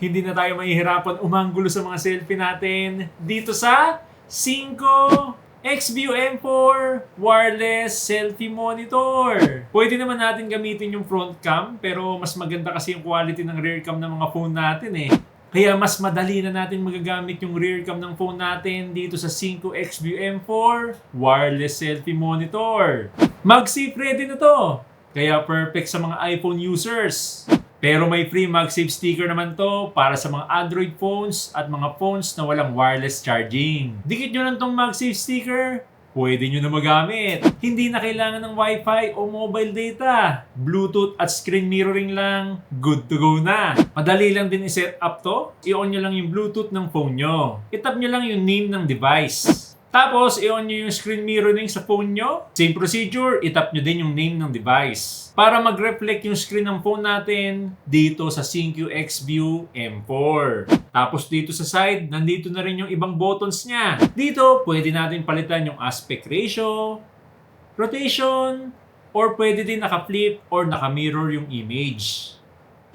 Hindi na tayo mahihirapan umanggulo sa mga selfie natin dito sa 5 XView M4 Wireless Selfie Monitor. Pwede naman natin gamitin yung front cam, pero mas maganda kasi yung quality ng rear cam ng mga phone natin eh. Kaya mas madali na natin magagamit yung rear cam ng phone natin dito sa 5 XView M4 Wireless Selfie Monitor. MagSafe ready na to, kaya perfect sa mga iPhone users. Pero may free MagSafe sticker naman to para sa mga Android phones at mga phones na walang wireless charging. Dikit nyo lang tong MagSafe sticker, pwede nyo na magamit. Hindi na kailangan ng Wi-Fi o mobile data. Bluetooth at screen mirroring lang, good to go na. Madali lang din i-set up to. I-on nyo lang yung Bluetooth ng phone nyo. I-tap nyo lang yung name ng device. Tapos, i-on nyo yung screen mirroring sa phone nyo. Same procedure, i-tap nyo din yung name ng device. Para mag-reflect yung screen ng phone natin dito sa 5 XView M4. Tapos dito sa side, nandito na rin yung ibang buttons niya. Dito, pwede natin palitan yung aspect ratio, rotation, or pwede din naka-flip or naka-mirror yung image.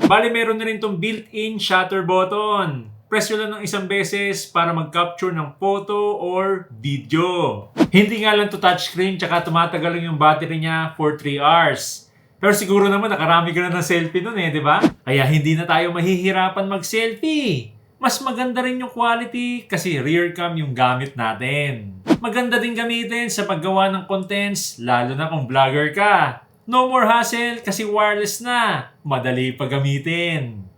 Bali, meron na rin tong built-in shutter button. Press nyo lang ng isang beses para mag-capture ng photo or video. Hindi nga lang to touchscreen, tsaka tumatagal lang yung battery niya for 3 hours. Pero siguro naman nakarami ka na ng selfie nun eh, di ba? Kaya hindi na tayo mahihirapan mag-selfie. Mas maganda rin yung quality kasi rear cam yung gamit natin. Maganda din gamitin sa paggawa ng contents, lalo na kung vlogger ka. No more hassle kasi wireless na. Madali pa gamitin.